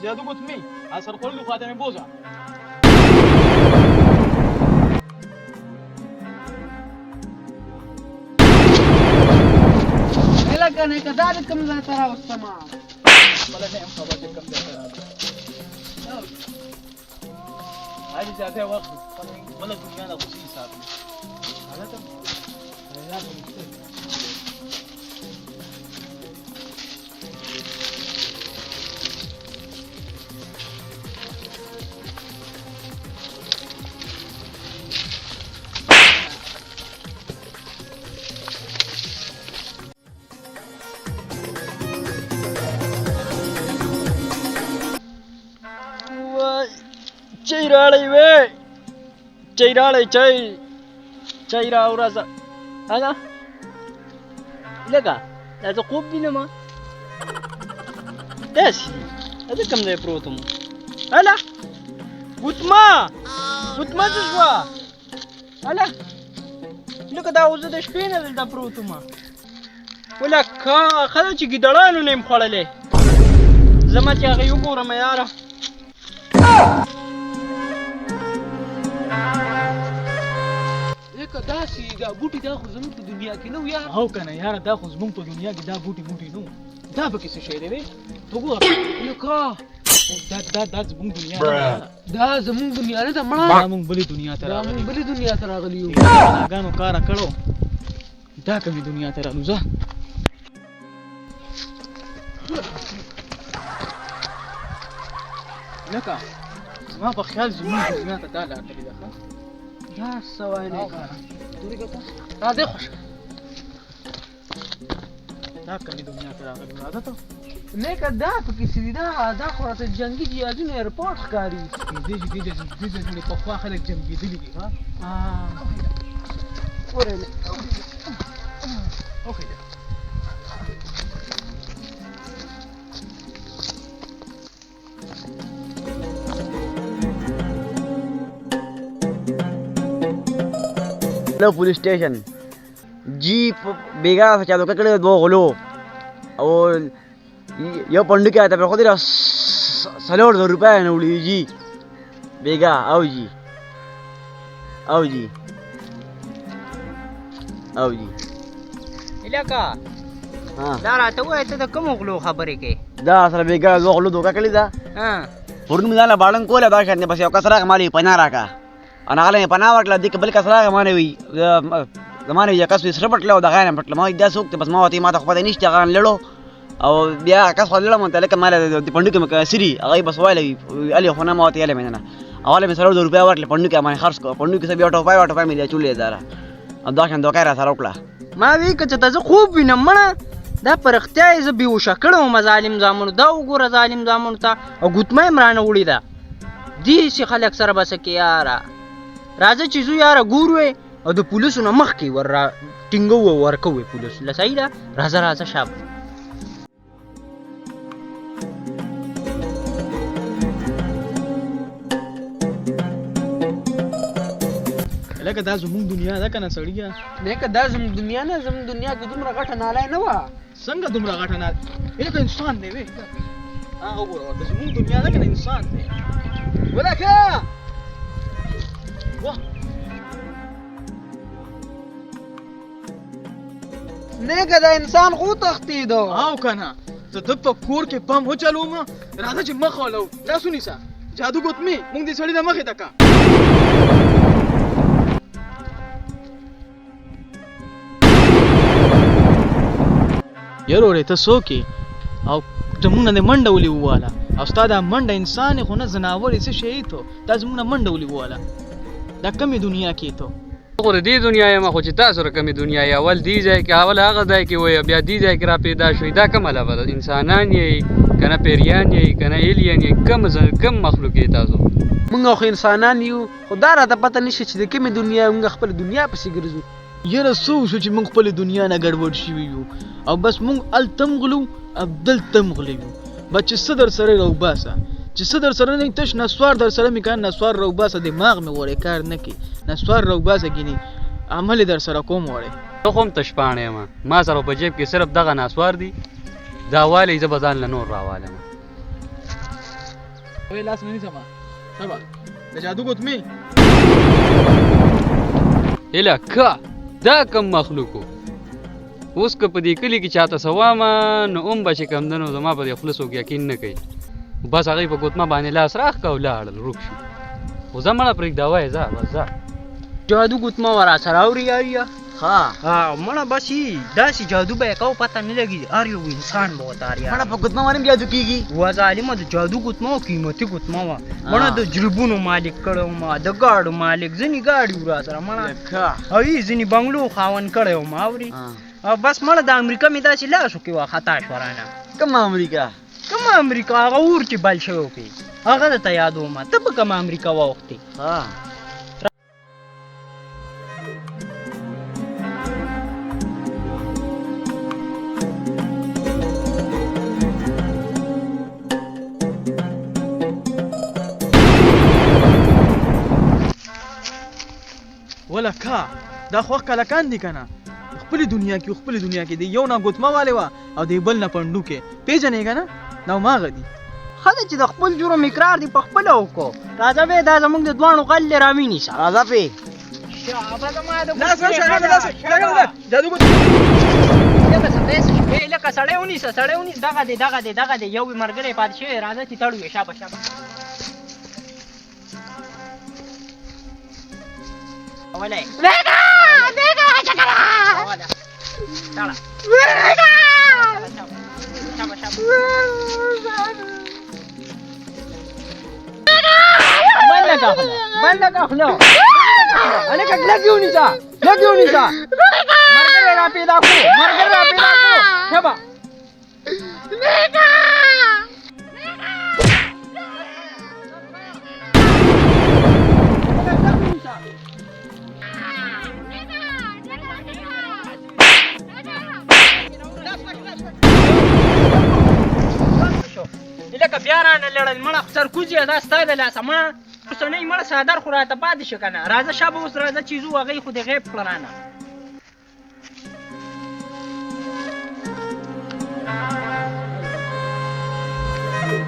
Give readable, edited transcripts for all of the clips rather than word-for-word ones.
جادو گوتمی اثر خورد خاطر بوزا لکه که دا د کوم ځای ته راوستمه بله نه یم خبر چې کوم ځای ته راغلی هلې زیاتی وخت بله دنیا د خوشي حساب دی هلته یاد وروسته چای راړی وې چای راړی چای راوړه هغه لکه دا زه خوب وینم داسې زه کوم ځای پروت وم هله ګوتما څه شوه هله لکه دا اوس زه د شپې نه دلته پروت وم ولکه ښه ده چې ګیدړانو نه یم خوړلی زما چې هغې وګورم یاره لکه داسې دا بوټي دا خو زموږ په دنیا کې نه و یار او که نه یاره دا خو زمونږ په دنیا کې دا بوټي نه دا پکې څه شی دی وې ته وګوره لکه دا زمونږ دنیا نه دا زموږ دنیا نه ده مړه دا مونږ بلې دنیا ته دا راغلي موږ بلې دنیا ته راغلي یو ګناهګانو کاره کړو دا کومې دنیا ته راغلو ځه لکه زما په خیال زمونږ دنیا ته دا لار تللې ده ښه دا څه وایې نه راځئ خوشه دا کومې دنیا ته راغلو راځه ته نیکه دا پکې څه دي دا خو راته جنګي جهازونه ایرپورټ ښکاري دې ځای پخوا خلک جنګېدلي دي ښه وخېږه police station jeep बेगा चालू ककडे दो घोलो और यो पंडू क्या आता है खुद 100 रुपये है उड़ी जी बेगा आओ जी इलाका हाँ دا راته وای ته د کوم غلو خبرې کې دا اصل बेगा दो घोलो धोखा कली दा ها ورن مداله बाळन कोला दाखा ने बस यो कसरा माली पना राका انا غلې پنا ورکړه د بل कसरा مانه وی زمانه یې کس وسره پټلو دا غانه پټل ما دا سوک ته بس ما ته ما ته خو پته نشته غان لړو او بیا کس خو لړم ته لکه مال د پندو کې سری هغه بس وایلی علي خو نه ما ته یاله مینه اواله می 100 روپیا ورکړل پندو کې ما خرڅ کو پندو کې سبي اټو پای ملي چولې دارا ا داخن دوکای را سره وکړه ما وی که ته زه خوب وینم مړه دا پرختیا یې زه بیهوشه کړم مظالم زامنو دا وګوره ظالم زامنو ته او ګوتمه یې مرانه وړې ده دې خلک سره بس کې یاره راځه چې زو یاره ګورو او د پولیسو نه مخکې ور ټینګو ورکوي پولیس له صحیح ده راځه شاب لکه دا زمونږ دنیا ده که نه سړیه نیکه دا زموږ دنیا نه زموږ دنیا کې دومره غټه نالی نه وه څنګه دومره غټه نه لکه انسان دی وې هغه وګوره ورته زمونږ دنیا ده که نه انسان دی ولکه واه نیکه دا انسان خو تښتېدو او که نه زه ده په کور کې بم وچلوم راځه چې مخ ولو لاسو نیسه جادو ګوتمې مونږ دې سړي د مخې ته که یارو ته څوک یې او زمونږ نه دې منډه ولې وواله او ستا دا منډه انسان یې خو نه ځناور یې څه شی ته دا زمونږ نه منډه ولې وواله دا کمې دنیا کې ته خو د دې دنیا یم خو چې تاسو سره کمې دنیا یې اول دې ځای کې اول هغه ځای کې وایه بیا دې ځای کې را پیدا شوئ دا کومه لفه ده انسانان یې که نه پیریان یې که نه ایلین یې کم مخلوق یې تاسو موږ خو انسانان یو خو دا راته پته نشي چې د کومې دنیا موږ خپل دنیا پسې ګرځو یاره څه وشو چې موږ خپلې دنیا نه ګډوډ شوي یو او بس موږ هلته هم غلو او دلته هم غلی یو بس چې څه در سره راوباسه چې څه در سره نه تش نسوار در سره مې کار نسوار راوباسه دماغ مې غواړي کار نه کوي نسوار راوباسه ګینې عمل یې در سره کوم غواړي زه خو هم تشپاڼه یم ما سره په جیب کې صرف دغه ناسوار دي دا والی زه به ځان له نور راوالم وې لاس نه نیسم سبا د جادو ګوتمې الکه دا کم مخلوقو اوس که په دې کلي کې چاته سوامه نو هم به چې کمدنو زما په دې خوله څوک یقین نه کوي بس هغوی په ګوتمه باندې لاس راښ که او لاړل روک شو خو زه مړه پرېږده وایې ځه بس ځه جادو ګوتمه ورا سره اوري یاریا ها مړه بس داسې جادو به یې کو پته نه لګي هر یو انسان به ورته اریا مړه په ګوتمه باندې جادو کیږي و ظالمه د جادو ګوتمه او قیمتي ګوتمه وه مړه د جربونو مالک کړی وم د ګاډو مالک ځینې ګاډي وو را سره مړه او ځینې بنګلو خاوند کړی وم اوري او بس مړه د امریکا مې داسې لاسو کې وه خطا شوه رانه کوم امریکا کومه امریکا هغه اور چې بل شوی وکړي هغه درته یادوم ته به کومه امریکا واوښتې ها ولکه دا خو کلکان دي کنه خپل دنیا کې دی یو نه ګوتمه والے وا او دی بل نه پندو کې پیژنې کنه نو ماغه دي خدای چې د خپل جرم اقرار دی په خپل وکړو راځه به دا زمونږ د دوانو غل راویني سره راځه پی جادو ګوتمه لکه سړی ونیسه دغه دی یو مرګری پاتې شوی راځه چې تړو یې شابه اولای بند کا خلو الکه لګیو نیسا مرګره را پیدا کو شبا لکه بیا رانه لړل مړه سرکوزي دا ستا د لاسه مړه اوسنۍ مړه صادر خو راته پاتې شو که نه راځه شابه اوس راځه چې ځو هغوی خو د غیب کړه رانه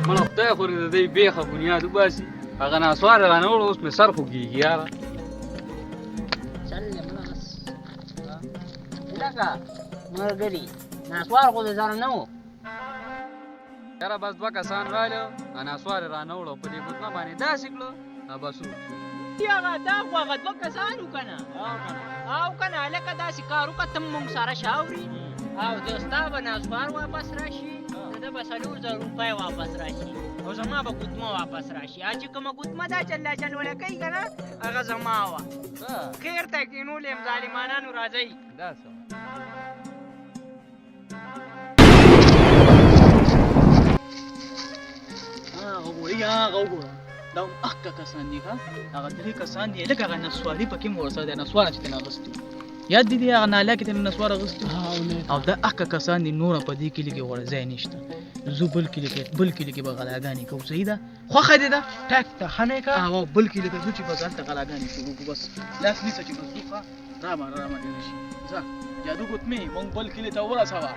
مړه خدای خو د دې بیخه بنیاد وباسي هغه ناسواره رانهوړه اوس مې سر خوږېږي یاره چل دی مړه بس لکه ملګري ناسوار خو د سره نه و یاره بس دوه کسان رالو ناسواره رانهوړه په دې ګوتمه باندې داسې کړو بس هغه دا خو هغه دوه کسان و که نه او که نه هلکه داسې کار وکړه ته مونږ سره شاوري او د ستا به ناسوار واپس راشي د ده به 4000 روپۍ واپس راشي او زما به ګوتمه واپس راشي چې کومه ګوتمه دا چله چلوله کوي که نه هغه زما وه خیر ته کینول یم ظالمانانو راځئ داسې هغه وګوره دا هم اخکه کسان دي ښه هغه درې کسان دي لکه هغه نسواري پکې مو ورسره دی نسواره چې ترې اخیستو یاد دي هغه ناله کې ترې نسوار اخیستو او دا اخکه کسان دي نوره په دې کلي کې غوړه ځای نشته زه بل کلي کې به غلاګانې کوو صحیح ده خوښه دې ده ټک ته ښه نه که بل کلي ته ځو چې بس هلته غلاګانې شروع کړو بس لاس نیسه چې بس ځو ښه رامه دې نه شي ځه جادو ګوتمې مونږ بل کلي ته ورسوه